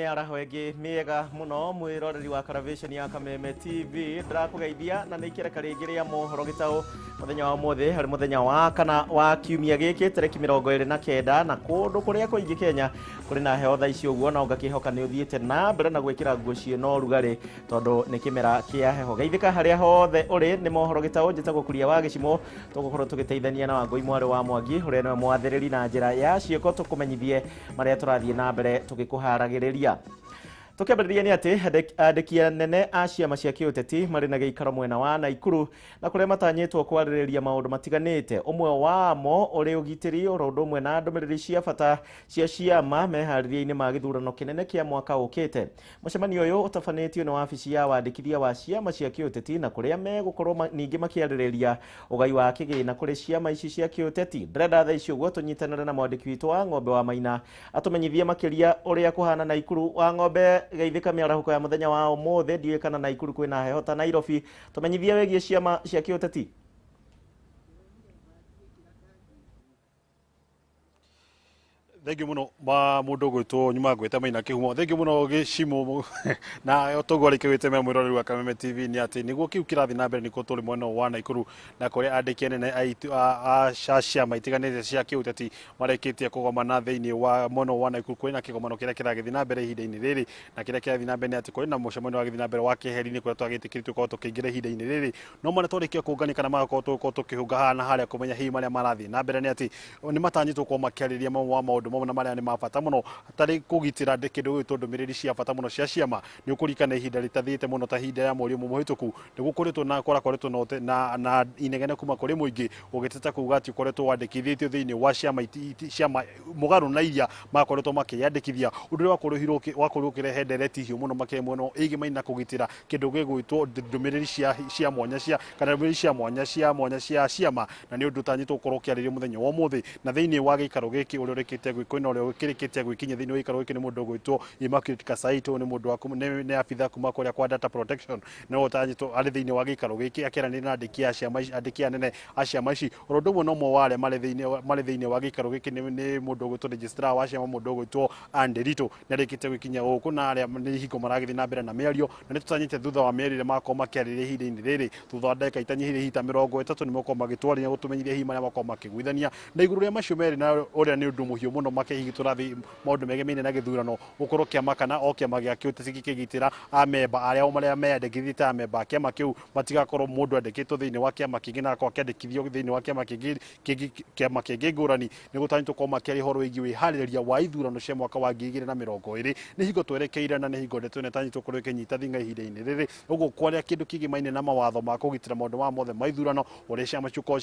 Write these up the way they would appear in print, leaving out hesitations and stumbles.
araho enge miega muno mwiroreri wa Television ya Kameme TV ndirakugeithia na nikireka ringi ria mohoro gitau muthenya wa mothe hari muthenya wa kana wa kiumia giki tariki 29 na kundu kuria kuingi Kenya kuri na heho tha icio guo na ngakihoka ni uthiite na mbere na gwikira nguo cieno rugari tondu ni kimera kia heho geithika haria hothe uri ni mohoro gitau njitagwo Kuria wa Gichimu tugukorwo tugiteithania na Wangui mwari wa Mwangi uria ni mwathiriri na njira ya cieko tukumenyithie maria turathie na mbere tugikuharagiriria tukĩambĩrĩria nĩ atĩ andĩki anene a ciama cia kĩũteti marĩ na gĩikaro mwena wa Naikuru na kũrĩa matanyĩtwo kwarĩrĩria maũndũ matiganĩte ũmwe wamo ũrĩ ũgitĩri oro ũndũ ũmwe na ndũmĩrĩri cia bata cia ciama meharĩria-inĩ ma gĩthurano kĩnene kĩa mwaka ũkĩte. Mũcemanio ũyũ ũtabanĩtio nĩ wabici ya wandĩkithia wa ciama cia kĩũteti na kũrĩa megũkorwo ningĩ makĩarĩrĩria ũgai wa kĩgĩna kũrĩ ciama ici cia kĩũteti. Ndĩrenda tha icio guo tũnyitanĩre na mwandĩki witũ wa Ng'ombe wa Maina atũmenyithie makĩria ũrĩa kũhana Naikuru. Wa Ng'ombe geithika mĩarahuko ya muthenya wa ũmũthĩ ndiũĩ kana Naikuru kwĩna heho ta Nairobi tũmenyithie wĩgiĩ ciama cia kĩũteti. Thank you muno ma mundu gwitwo nyuma gwita Maina Kihumo. Thank you muno Gichimu na togwa rikewite me mwiroreri wa Kameme TV ni ati niguo kiu kirathi na mbere niko tuli mwena wa Naikuru na kuri andiki anene a ciama itiganite cia kiuteti marekitie kugomana thiini wa mwena wa Naikuru kuri na kigomano kiria kiragithi na mbere ihinda-ini riri na kiria kirathi na mbere ni ati kuri na mucemanio wa githi na mbere wa keheri-ini kuria twagitikiritwe ko tukiingira ihinda-ini riri no mwana twarikia kungania kana magakorwo ko tukihunga hana haria kumenya hihi maria marathi na mbere ni ati ni matanyitwo ko makiarĩria maundu na maria ni mabata muno atari kugitira kindu gitwo ndumiriri cia bata muno cia ciama ni ukurikana ihinda ritathiite muno ta hinda ya murimu muhituku ni gukoretwo na koretwo na inegene kuma kuri muingi ugiteta kuga ati ukoretwo wandikithitio thiini wa ciama mugaru na iria makoretwo makiyandikithia undu wakorwo kirehe ndereti hiu muno makemweno igi Maina kugitira kindu gigwitwo ndumiriri cia mwanya cia kana ndumiriri cia mwanya cia ciama na ni undu tanyitwo korwo kiaririo muthenya wa muthi na thiini wa gikaro giki uri urikite gwikoina uri ukirikitie gwikinya thiini wa gikaro giki ni mundu gwitwo Immaculate Kasaito ni mundu wa ni afitha kuma kuria kwa data protection no utanyitwo ari thiini wa gikaro giki akiranira na andiki a ciama andiki anene a ciama ici rondu muno mo wale mari thiini wa gikaro giki ni mundu gwitwo registrar wa ciama mundu gwitwo Anderito ni arikite gwikinya guku na aria ni hiko maragithi na mbere na miario na ni tutanyite thutha wa mierire mako makiarire ihinda-ini riri thutha wa ndeka itanyihire hita 30 ni mako magitwarira gutumenyithia hihi maria mako makigwithania na iguru ria macio meri na uria ni undu muhiu muno makihi turathi maundu megemine na githurano gukorwo kiama kana o kiama gia kiuteti gikigitira amemba aria o maria meyandikithite amemba kiama kiu matigakorwo mundu andikitwo thiini wa kiama kingi na akwa kiandikithio thiini wa kiama kingi ngurani ni gutanyitwo ko makiari horo wigi wihaririria wa ithurano cia mwaka wa 2020 ni hingo twerekeire na ni hingo ndeto ne tanyitwo korwo kinyita thinga ihinda-ini riri uguo kwaria kindu kigimaine na mawatho ma kugitira maundu ma mothe ma ithurano uria ciama ciuko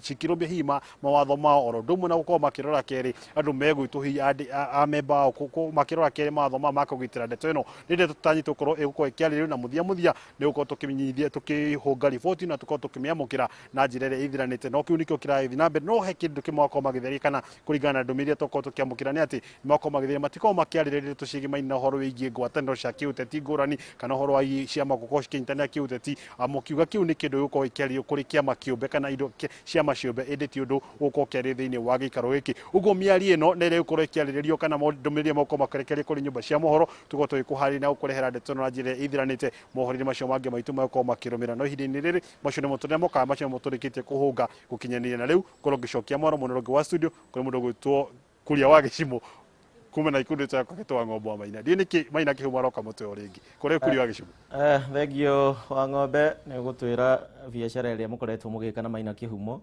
cikirumbia hima mawatho mao oro ndumwe na gukorwo makirora keri andu megwitwo hi amemba makirora keri mawatho ma kugitira ndeto ino ni ndeto tanyitwo korwo igukorwo ikiarĩrĩrio na muthia ni gukorwo tukimenyithia tukihunga riboti na tukorwo tukimiamukira na njira iria ithiranite no kiu nikio kirathi na mbere no he kindu kimwako magitheria kana kuringana na ndumiria tukorwo tukiamukira ni ati mwako magitheria matiko makiarĩrĩria tucigimaine na horo wigie ngwatanĩro cia kiuteti ngurani kana horo wa ciama gukorwo cikinyitania kiuteti amukiuga kiu ni kindu gigukorwo ikiarĩrĩrio kuri kiama kiumbe kana indo ciama ciumbe indi ti undu gukorwo kiarĩrĩrio thiini wa gikaro giki uguo miari ino ni iri gukorwo ikiarĩrĩrio kana ndumiria moko makerekeria kuri nyumba cia mohoro tukorwo tugikuharĩria na gukurehera ndeto na njira ithiranite mohoro-ini macio mangi maitu makorwo makirumira no ihinda-ini riri macio ni motu moka macio moturikitie kuhunga gukinyaniria na riu korwo gicokia mwaro munorongi wa studio kuri mundu gwitwo Kuria wa Gichimu kuma na ikundi ta kwetwa Ng'ombe wa Maina niki Maina Kihumo aroka mutwe uringi kuri Kuria wa Gichimu thank you wa Ng'ombe ni gutwira biacara iria mukoretwo mugika na Maina Kihumo.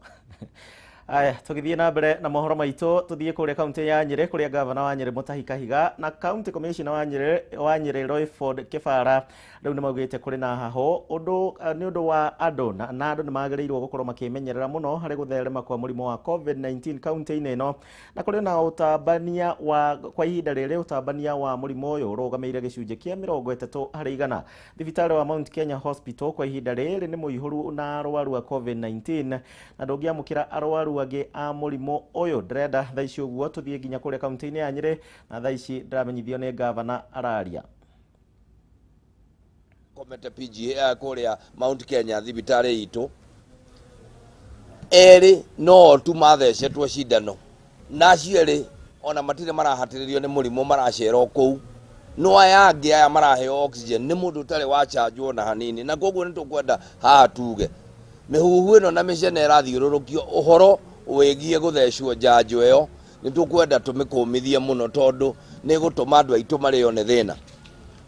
Aya tugithie na mbere na mohoro maitu tuthie kuria kaunti ya Nyeri kuria gavana wa Nyeri Mutahi Kahiga na county commissioner wa Nyeri Royford Kibara riu nimaugite kuri na haho ni undu wa andu na andu nimagiriirwo gukorwo makimenyerera muno hari gutherema kwa murimu wa COVID-19 county-ini ino na kuri na utambania wa kwa ihinda riri utambania wa murimu uyu urugameire gicunje kia 30% thibitari wa Mount Kenya Hospital kwa ihinda riri ni muihuru na arwaru wa COVID-19 na ndungiamukira arwaru age a murimu uyu ndrenda tha ici uguo tuthie nginya kuria kaunti-ini ya Nyeri na tha ici ndiramenyithio ni gavana araria komete PGA kuria Mount Kenya thibitari itu eri no tu mathecetwo cindano na cieri ona matire marahatiririo ni murimu maracera kou no aya angĩ aya maraheo oxygen nĩ mũndũ ũtarĩ wachanjwo na hanini, na koguo nĩ tũkwenda haha tuge mĩhuhu ĩno na mĩcene ĩrathiũrũrũkio ũhoro wĩgiĩ gũthecwo njanjo ĩyo nĩ tũkwenda tũmĩkũmithie mũno, tondũ nĩ gũtũma andũ aitũ marĩo nĩ thĩna.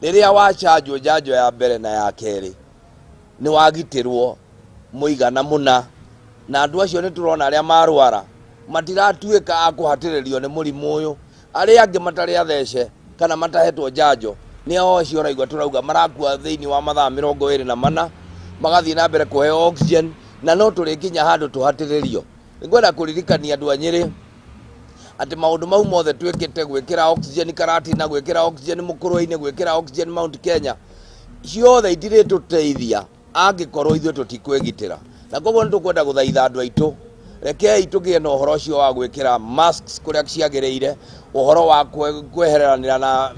Rĩrĩa wachanjwo njanjo ya mbere na ya kerĩ nĩ wagitĩrwo mũigana mũna, na andũ acio nĩ tũrona arĩa marwara matiratuĩka a kũhatĩrĩrio nĩ mũrimũ ũyũ. Arĩa angĩ matarĩ athece kana matahetwo njanjo nĩo acio ũraigua tũrauga marakua thĩinĩ wa mathaa 24 magathiĩ na mbere kũheo oxygen, na no tũrĩkinya handũ tũhatĩrĩrio. Nĩngwenda kũririkania andũ a Nyĩrĩ atĩ maũndũ mau mothe twĩkĩte, gwĩkĩra oxygen Karatina, gwĩkĩra oxygen Mũkũrwe-inĩ, gwĩkĩra oxygen Mount Kenya, ciothe itirĩtũteithia angĩkorwo ithuĩ tũtikwĩgitĩra. Na koguo nĩ tũkwenda gũthaitha andũ aitũ, rekei tũgĩe na ũhoro ũcio wa gwĩkĩra masks kũrĩa ciagĩrĩire, ũhoro wa kweheranĩra na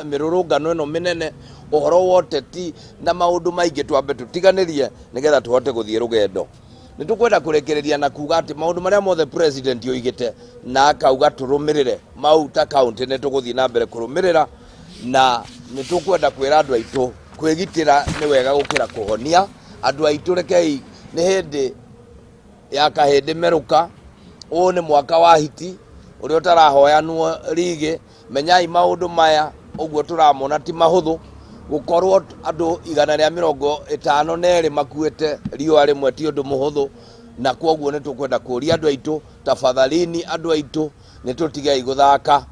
mĩrũrũngano ĩno mĩnene, ũhoro wa ũteti na maũndũ maingĩ twambe tũtiganĩrie nĩgetha tũhote gũthiĩ rũgendo. Nĩ tũkwenda kũrekereria na kuga atĩ maũndũ marĩa mothe president oigĩte na akauga tũrũmĩrĩre mau ta kaunti nĩ tũgũthiĩ na mbere kũrũmĩrĩra, na nĩ tũkwenda kwĩra andũ aitũ kwĩgitĩra nĩ wega gũkĩra kũhonia. Andũ aitũ rekei, nĩ hĩndĩ ya kahĩndĩ merũka, ũũ nĩ mwaka wa hiti ũrĩa ũtarahoyanwo rigi. Menyai maũndũ maya ũguo tũramona ti mahũthũ, gũkorwo andũ 152 makuĩte riũa rĩmwe ti ũndũ mũhũthũ, na koguo nĩ tũkwenda kũria andũ aitũ, tafadhalini andũ aitũ nĩ tũtigei gũthaka.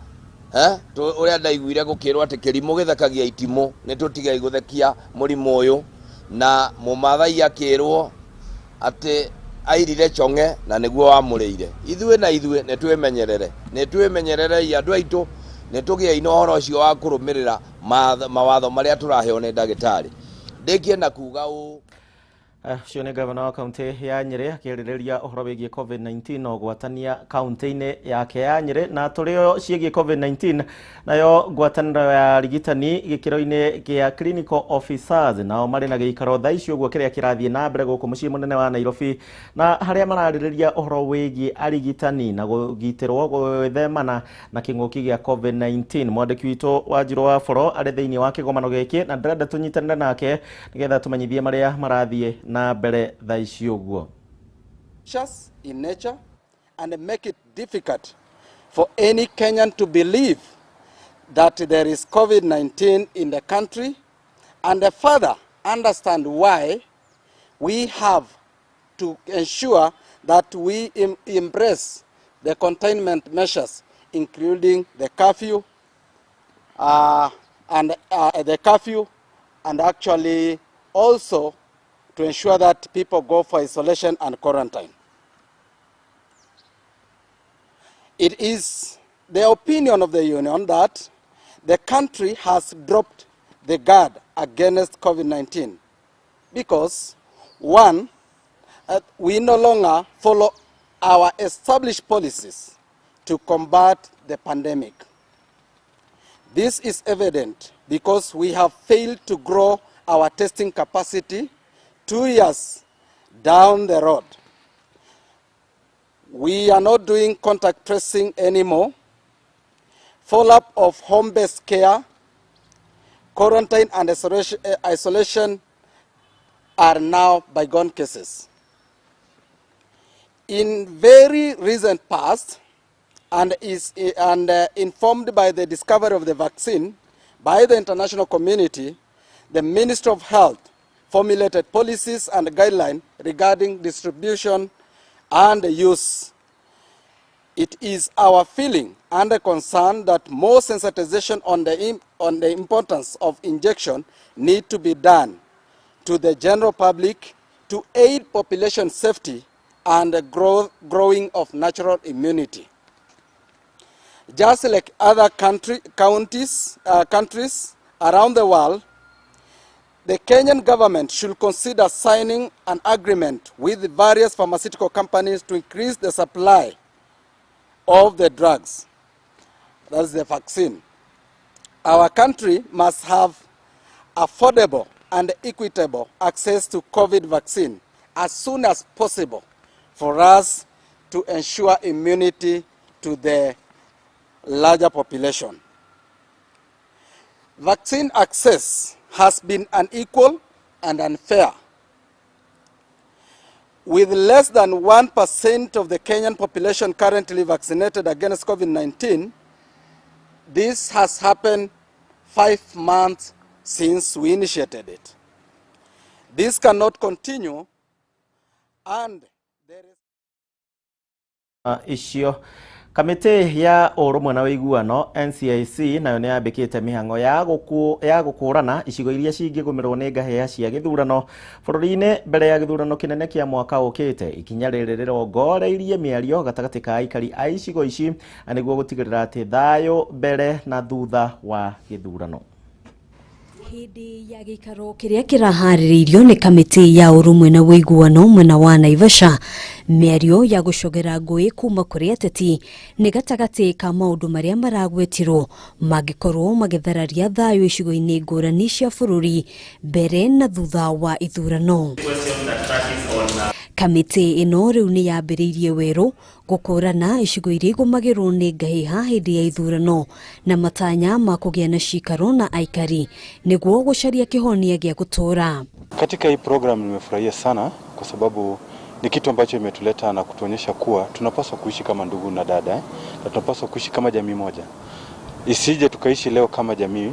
Ũrĩa ndaiguire gũkĩrwo atĩ kĩrimũ gĩthekagia itimũ, nĩ tũtigei gũthekia mũrimũ ũyũ, na mũmathai akĩrwo atĩ airire chong'e na nĩguo wamũrĩire. Ithuĩ nĩ twĩmenyererei andũ aitũ, nĩ tũgĩei na ũhoro ũcio wa kũrũmĩrĩra mawatho marĩa tũraheo nĩ ndagĩtarĩ. Ndĩkie na kuga ũũ, ũcio nĩ gavana wa kaunti ya Nyĩrĩ akĩarĩrĩria ũhoro wĩgiĩ COVID-19 na ũgwatania kaunti-inĩ yake ya Nyĩrĩ. Na tũrĩo ciĩgiĩ COVID-19, nayo ngwatanĩro ya arigitani gĩkĩro-inĩ gĩa clinical officers nao marĩ na gĩikaro thaa ici, ũguo kĩrĩa kĩrathiĩ na mbere gũkũ mũciĩ mũnene wa Nairobi, na harĩa mararĩrĩria ũhoro wĩgiĩ arigitani na gũgitĩrwo gwĩthemana na kĩng'ũki gĩa COVID-19. Mwandĩki witũ Wanjirũ wa Boro arĩ thĩinĩ wa kĩgomano gĩkĩ na ndĩrenda tũnyitanĩre nake nĩgetha tũmenyithie marĩa marathiĩ na mbere thaa ici ũguo. In nature and make it difficult for any Kenyan to believe that there is COVID-19 in the country, and further understand why we have to ensure that we embrace the containment measures, including the curfew, and actually also to ensure that people go for isolation and quarantine. It is the opinion of the union that the country has dropped the guard against COVID-19 because, one, we no longer follow our established policies to combat the pandemic. This is evident because we have failed to grow our testing capacity 2 years down the road. We are not doing contact tracing anymore. Follow-up of home-based care, quarantine and isolation are now bygone cases. In very recent past, and informed by the discovery of the vaccine by the international community, the Ministry of Health formulated policies and guidelines regarding distribution and use. It is our feeling and concern that more sensitization on the importance of injection need to be done to the general public to aid population safety and the growing of natural immunity. Just like other countries around the world, the Kenyan government should consider signing an agreement with the various pharmaceutical companies to increase the supply of the drugs, that's the vaccine. Our country must have affordable and equitable access to COVID vaccine as soon as possible for us to ensure immunity to the larger population. vaccine access has been unequal and unfair. With less than 1% of the Kenyan population currently vaccinated against COVID-19, this has happened 5 months since we initiated it. This cannot continue, and there is icio kamiti ya urumwe na wiguano NCIC nayo niyambikite mihango ya gukurana icigo iria cingigumirwo ni ngahia cia githurano bururi-ini mbere ya githurano kinene kia mwaka ukite. Ikinya riri rirongoreirie miario gatagati ka aikari a icigo ici niguo gutigirira ati thayo mbere na thutha wa githurano. Hindi ya gikaro kiria kirahaririirio ni kamiti ya urumwe na wiguano mwena wa Naivasha, miario ya gucogera ngui kuma kuri ateti ni gatagati ka maundu maria maragwetirwo magikorwo magithararia thayo icigo-ini ngurani cia bururi mbere na thutha wa ithurano. Kamiti ino riu ni yambiriirie weru gukurana icigo iria igumagirwo ni ngahiha hindi ya ithurano na matanya ma kugia na cikaro na aikari niguo gucaria kihonia gia gutura. Katika hii program nimefurahia sana kwa sababu ni kitu ambacho imetuleta na kutuonyesha kuwa tunapaswa kuishi kama ndugu na dada na tunapaswa kuishi kama jamii moja. Isije tukaishi leo kama jamii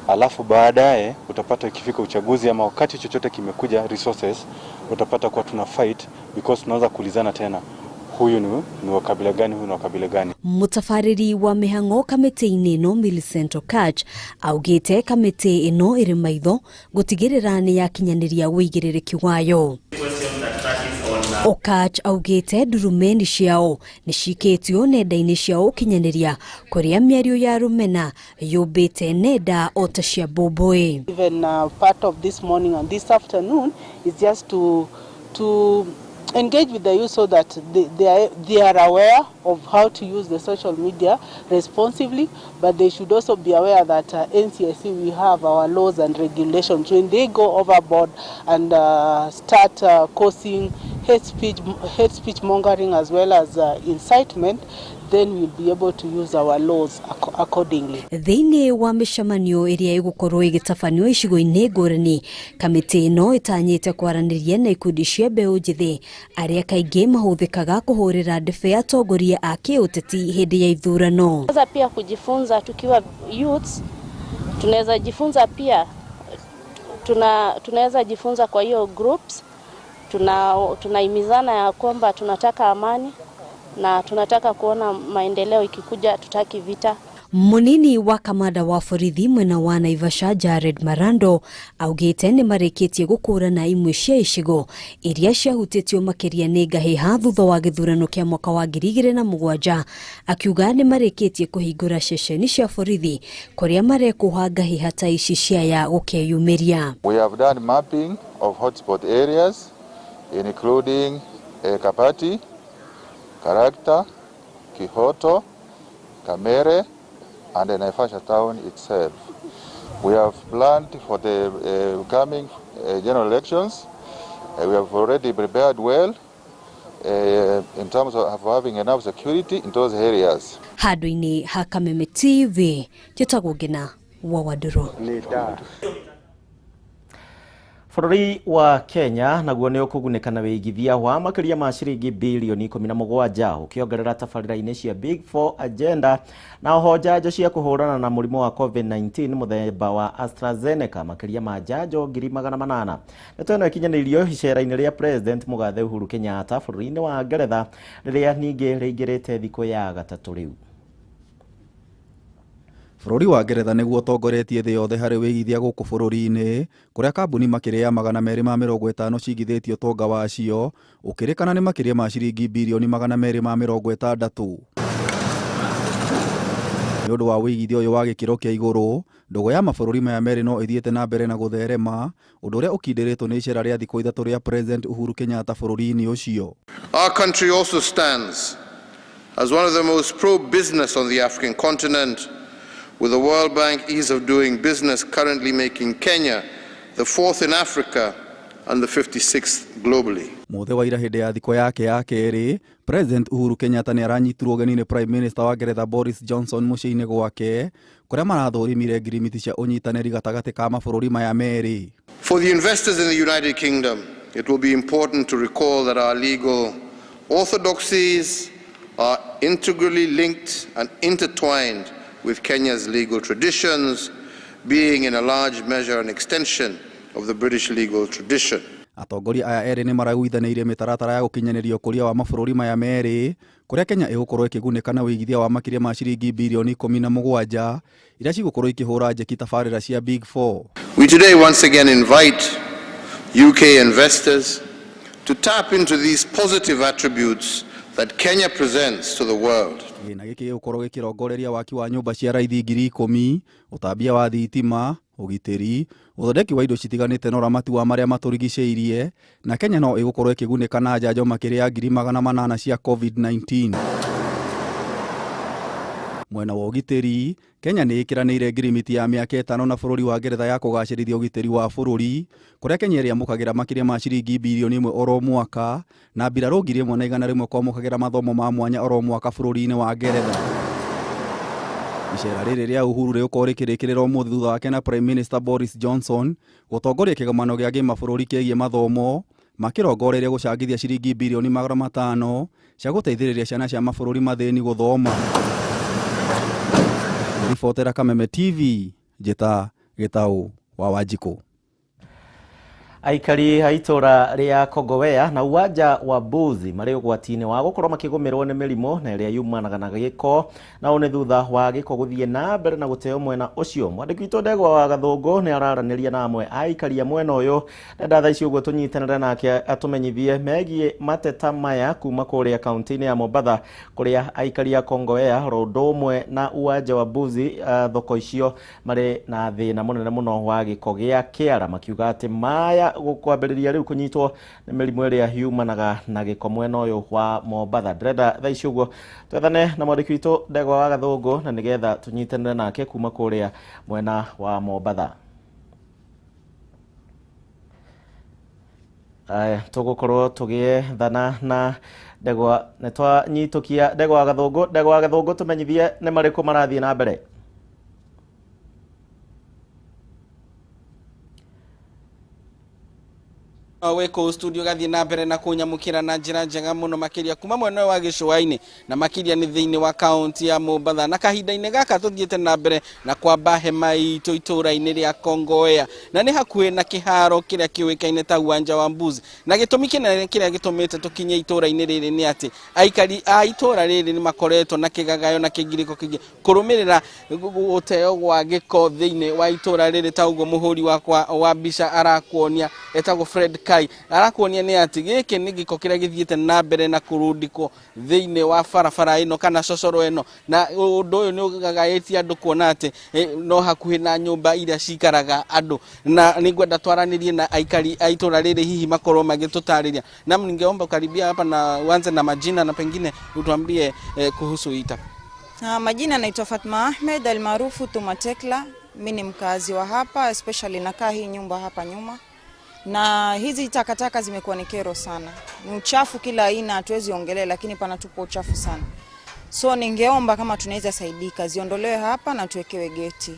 alafu baadaye utapata ikifika uchaguzi ama wakati chochote kimekuja resources utapata kwa tuna fight because tunaanza kuulizana tena huyu ni wa kabila gani, huyu ni wa kabila gani. Mutafariri wa mihango kamiti-ini ino Millicent Okach augite kamiti ino iri maitho gutigirira ni yakinyaniria wigirирiki wayo. Okach augite ndurumeni ciao ni cikitio nenda-ini ciao kinyaniria kuria miario ya rumena yubite nenda ota cia boboe. Even part of this morning and this afternoon is just to engage with the youth so that they are aware of how to use the social media responsibly, but they should also be aware that NCIC, we have our laws and regulations. When they go overboard and start causing hate speech mongering as well as incitement, then we'll be able to use our laws accordingly. Thiini wa mishamanio iria igukorwo igitafanio icigo-ini ngurani, kamiti ino itanyite kwaraniria na ikundi cia mbeũ njithi aria kaingi mahuthikaga kuhurira ndebe atongoria a kiuteti hindi ya ithurano. Tunaweza pia kujifunza tukiwa youths, tunaweza jifunza pia tunaweza jifunza kwa hiyo groups, tunaimizana ya kwamba tunataka amani na tunataka kuona maendeleo ikikuja, tutaki vita. Munini wa kamanda wa borithi mwena wa Naivasha Jared Marando augite ni marikitie gukurana imwe cia icigo iria ciahutitio makiria ni ngahiha thutha wa githurano kia mwaka wa 2007, akiuga ni marikitie kuhingura ceceni cia borithi kuria marekuha ngahiha ta ici ciaya gukeyumiria. We have done mapping of hotspot areas including Kapati, Karakta, Kihoto, Kamere, and the Naivasha town itself. We have planned for the coming general elections. We have already prepared well in terms of having enough security in those areas. Handũ-inĩ ha Kameme TV, njĩtagwo Ngina wa Waduro. Bururi wa Kenya naguo ni ukugunĩka na wĩigithia wa makĩria ma ciringi bilioni 17 ukiongerera tabarĩra-inĩ cia Big Four agenda na oho njanjo cia kũhũrana na mũrimũ wa COVID-19 mũthemba wa AstraZeneca makĩria ma njanjo 800,000. Ndeto ĩno ikinyanĩirio icera-inĩ rĩa President Mũgathe Uhuru Kenyatta bũrũri-inĩ wa Ngeretha rĩrĩa ningĩ rĩingĩrĩte thikũ ya gatatũ rĩu. Bũrũri wa Ngeretha nĩguo ũtongoretie thĩ yothe harĩ wĩigithia gũkũ bũrũri-inĩ, kũrĩa kambuni makĩria ya 250 cigithĩtio tonga wacio ũkĩrĩkana nĩ makĩria ma ciringi bilioni 260. Nĩ ũndũ wa wĩigithia ũyũ wa gĩkĩro kĩa igũrũ, ndogo ya mabũrũri maya merĩ no ĩthiĩte na mbere na gũtherema, ũndũ ũrĩa ũkindĩrĩtwo nĩ icera rĩa thikũ ithatũ rĩa President Uhuru Kenyatta bũrũri-inĩ ũcio. Our country also stands as one of the most pro-business on the African continent, with the World Bank Ease of Doing Business currently making Kenya the 4th in Africa and the 56th globally. Muthe wa ira hindi ya thiko yake ya keri, President Uhuru Kenyatta ni aranyitirwo ugeni ni Prime Minister wa Ngeretha Boris Johnson muciini gwake kuria marathurimire ngirimiti cia unyitaniri gatagati ka mabũrũri maya meri. For the investors in the United Kingdom, it will be important to recall that our legal orthodoxies are integrally linked and intertwined with Kenya's legal traditions, being in a large measure an extension of the British legal tradition. Atongoria aya eri ni maraguithanirie mitaratara ya gukinyaniria ukuria wa mabũrũri maya meri kuria Kenya igukorwo ikigunika na wigithia wa makiria ma ciringi bilioni 17 iria cigukorwo ikihura njeki tabarĩra cia Big Four. We today once again invite UK investors to tap into these positive attributes that Kenya presents to the world. Na giki gigukorwo gikirongoreria waki wa nyumba cia raithi 10,000, utambia wa thitima, ugitiri, uthondeki wa indo citiganite na uramati wa maria maturigicĩirie, na Kenya no igukorwo ikigunika na njanjo makiria 800,000 cia COVID-19. Mwena wa ugitiri, Kenya ni ikiranĩire ngirimiti ya miaka 5 na bũrũri wa Ngeretha ya kũgacĩrithia ugitiri wa bũrũri, kuria Kenya ĩrĩamũkagĩra makiria ma ciringi bilioni 1 oro mwaka, na mbirarũ 1,100 kwamũkagĩra mathomo ma mwanya oro mwaka bũrũri-inĩ wa Ngeretha. Icera rĩrĩ rĩa Uhuru rĩgũkorwo rĩkĩrĩkĩrĩra ũmũthĩ thutha wake na Prime Minister Boris Johnson gũtongoria kĩgomano gĩa kĩmabũrũri kĩgiĩ mathomo, makĩrongoreria gũcangithia ciringi bilioni 500 cia gũteithĩrĩria ciana cia mabũrũri mathĩni gũthoma. Ribotera Kameme TV, Njeta Gĩtaũ wa Wanjikũ. Aikari a itora ria Kongowea na uwanja wa Mbuzi mari ugwati-inĩ wa gukorwo makigumirwo ni mirimo na iria yumanaga na giko na one thutha wa giko guthie na mbere na guteo mwena ucio. Mwandiki witũ Ndegwa wa Gathũngũ ni araraniria na amwe aikari a mwena uyu ndenda thaa ici uguo tunyitanĩre nake atumenyithie megie mateta maya kuma kuria kaunti-inĩ ya Mombatha kuria aikari a Kongowea rondo umwe na uwanja wa Mbuzi thoko icio mari na thĩna munene muno wa giko gĩa kĩara, makiuga ati maya gukwambĩrĩria rĩu kunyitwo nĩ mĩrimũ ĩrĩa yumanaga na gĩko mwena ũyũ wa Mombatha. Ndĩrenda thaa ici ũguo twethane na mwandĩki witũ Ndegwa wa Gathũngũ na nĩgetha tunyitanĩre nake kuma kũrĩa mwena wa Mombatha. Tũgũkorwo tũgĩethana na Ndegwa nĩtwanyitũkia Ndegwa wa Gathũngũ. Ndegwa wa Gathũngũ tũmenyithie nĩ marĩkũ marathiĩ na mbere. Weko studio gathie na mbere na kunyamukira na njira njega muno makiria kuma mwena wa Gĩcũa-inĩ na makiria ni thiini wa kaunti ya Mombatha, na kahinda-inĩ gaka tuthiete na mbere na kwamba hema itu itura-inĩ ria Kongowea na ni hakuhe na kiharo kiria kiwikaine ta uwanja wa Mbuzi, na gitumi kinene kiria gitumite tukinye itura-inĩ riri ni ati aikari a itura riri ni makoretwo na kigagayo na kigiriko kingi kurumirira guteo gwa giko thiini wa itura riri ta uguo muhuri wakwa wa mbica arakuonia etagwo Fred arakuonia ni ati giki ni giko kiria githiete na mbere na kurundiko thiini wa barabara ino kana cocoro ino, na undu uyu ni ugagaĩtie andu kuona ati no hakuhi na nyumba iria cikaraga andu, na ningwenda twaranirie na aikari a itura riri hihi makorwo magitutariria. Na ningeomba karibia hapa na uanze na majina na pengine utuambie kuhusu ita. Majina naitwa Fatma Ahmed almaarufu Tumatekla. Mimi ni mkazi wa hapa, especially nakaa hii nyumba hapa nyuma. Na hizi takataka zimekuwa ni kero sana. Ni uchafu kila aina, hatuwezi ongelea, lakini panatupa uchafu sana. So ningeomba kama tunaweza saidika ziondolewe hapa na tuwekewe geti.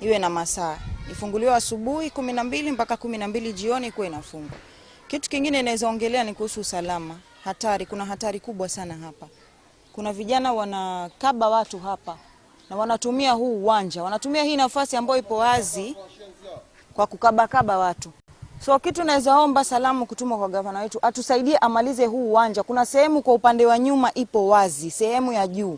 Iwe na masaa. Ifunguliwe asubuhi 12 mpaka 12 jioni kuwe inafungwa. Kitu kingine naweza ongelea ni kuhusu usalama. Hatari, kuna hatari kubwa sana hapa. Kuna vijana wanakaba watu hapa na wanatumia huu uwanja. Wanatumia hii nafasi ambayo ipo wazi kwa kukaba watu. So kitu naweza omba salamu kutuma kwa gavana wetu atusaidie amalize huu uwanja. Kuna sehemu kwa upande wa nyuma ipo wazi, sehemu ya juu.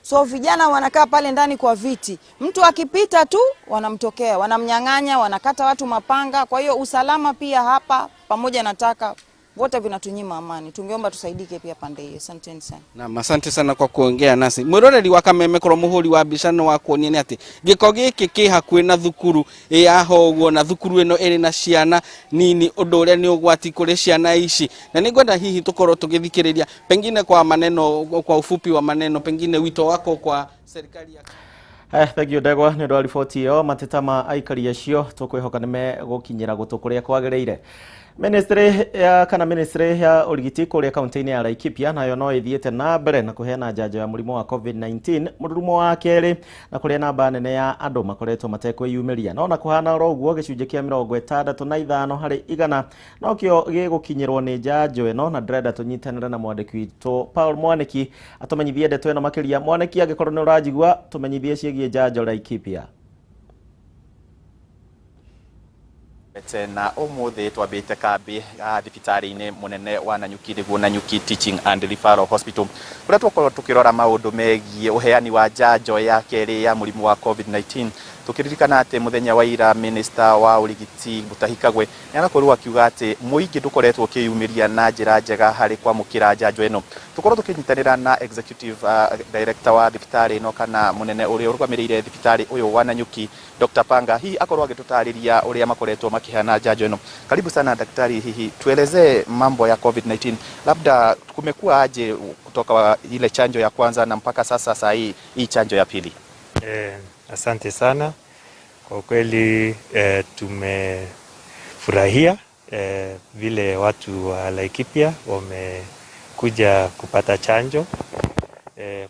So vijana wanakaa pale ndani kwa viti. Mtu akipita tu wanamtokea, wanamnyang'anya, wanakata watu mapanga. Kwa hiyo usalama pia hapa pamoja na taka wote vinatunyima amani. Tungeomba tusaidike pia pande hiyo. Asante sana. Na asante sana kwa kuongea nasi. Mwiroreri wa Kameme koro muhuri wa bishano wa kuonia ni ati giko giki ki hakuhe na thukuru yahoguo na thukuru ino iri na ciana nini undu uria ni ugwati kuri ciana ici. Na ningwenda hihi tukorwo tugithikiriria pengine kwa maneno, kwa ufupi wa maneno, pengine wito wako kwa serikali ya Thank you Ndegwa ni ndo riboti yo mateta ma aikari acio tukwihoka nime gukinyira gutu kuria kwagiriire. Ministry ya urigiti kuria kaunti-ini ya Laikipia nayo no ithiete na mbere na kuheana njanjo ya murimu wa COVID-19 mururumo wa keri na kuria namba nene ya andu makoretwo matekwiyumiria no na kuhana roguo gicunje kia 65 hari igana no kio gigukinyirwo ni njanjo eno na ndrenda tunyitanire na mwandiki witu Paul Mwaniki atumenyithie ndeto eno makiria. Mwaniki agikorwo ni urajigua tumenyithie ciigie njanjo Laikipia. Na umuthi twambite kambi thibitari-ini munene wa Nanyuki niguo Nanyuki Teaching and Referral Hospital kuria twakorwo tukirora maundu megie uheani wa njanjo ya keri ya murimu wa COVID-19 tukiririkana ati muthenya wa ira minister wa urigiti Mutahikagwe niarakorwo akiuga ati muingi ndukoretwo kiyumiria na njira njega hari kwamukira njanjo eno. Tukorwo tukinyitanira na executive director wa thibitari ino kana munene uria urugamirire thibitari uyu wa Nanyuki Dr. Panga hii akorwo agitutariria uria makoretwo makihana njanjo eno. Karibu sana daktari, hihi tueleze mambo ya COVID-19, labda kumekuwa aje kutoka ile chanjo ya kwanza na mpaka sasa hii chanjo ya pili? Asante sana. Kwa kweli tumefurahia vile watu wa Laikipia wamekuja kupata chanjo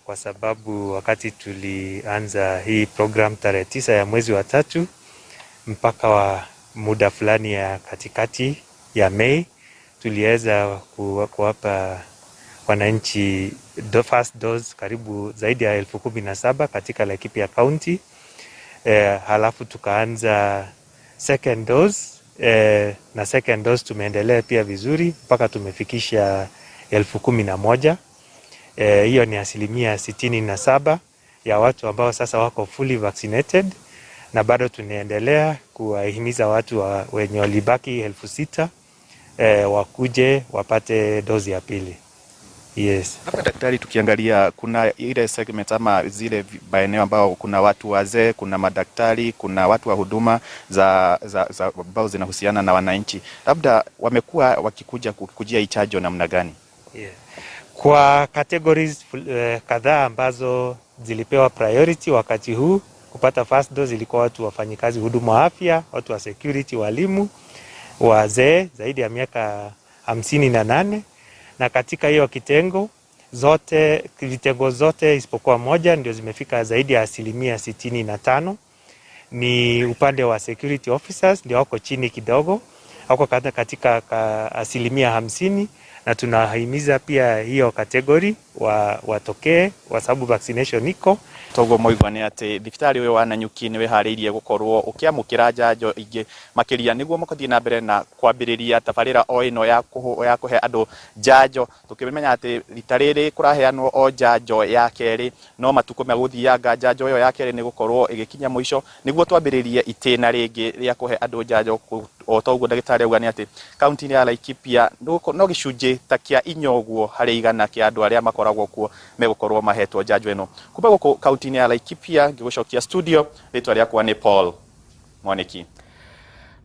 kwa sababu wakati tulianza hii program tarehe 9 ya mwezi wa 3 mpaka wa muda fulani ya katikati ya Mei tuliweza kuwapa wananchi first dose karibu zaidi ya 17,000 katika Laikipia County. Halafu tukaanza second dose na second dose tumeendelea pia vizuri mpaka tumefikisha 11,000. Hiyo ni 67% ya watu ambao sasa wako fully vaccinated, na bado tunaendelea kuwahimiza watu wenye walibaki 6,000 wakuje wapate dozi ya pili. Yes. Hapa daktari, tukiangalia kuna ile segment ama zile maeneo ambao kuna watu wazee, kuna madaktari, kuna watu wa huduma za ambao zinahusiana na wananchi, labda wamekuwa wakikuja kujia chanjo namna gani? Yeah. Kwa categories kadhaa ambazo zilipewa priority wakati huu kupata first dose ilikuwa watu wafanyikazi huduma wa afya, watu wa security, walimu, wazee zaidi ya miaka 58, na katika hiyo vitengo zote isipokuwa moja ndio zimefika zaidi ya 65%. Ni upande wa security officers ndio wako chini kidogo, wako katika 50%, na tunahimiza pia hiyo category watokee kwa sababu vaccination iko. Togo moigwa ni ati thibitari uyu wa Nanyuki ni wehariirie gukorwo ukiamukira njanjo ingi makiria niguo mukathie na mbere na kwambiriria tabarira o ino ya kuhe andu njanjo, tukimenya ati ritariri kuraheanwo o njanjo ya keri no matuko meguthianga njanjo iyo ya keri ni gukorwo igikinya muico niguo twambiririe itena ringi ria kuhe andu njanjo. O toguo ndagitari auga ni ati kaunti ya Laikipia no gicunje ta kia inyoguo hari igana kia andu aria makoragwo kuo megukorwo mahetwo njanjo eno. Kuma guko kaunti ya Laikipia ngigucokia studio, ritwa riakwa ni Paul Mwaniki.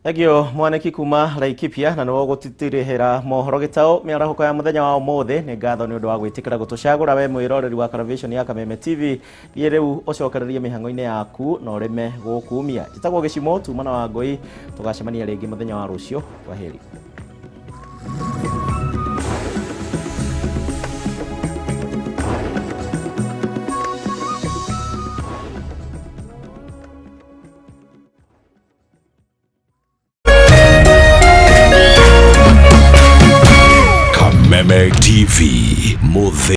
Egio Mwaniki kuma Laikipia na no gutitirihira mohoro gitao miarahuko ya muthenya wa umuthi. Ni ngatho ni undu wa gwitikira gutucagura we mwiroreri wa television ya Kameme TV. Thie riu ucokererie mihango-ini yaku na urime gukumia. Jitagwo Gichimu tumana wa ngoi, tugacemania ringi muthenya wa rucio. Kwaheri. Kameme TV.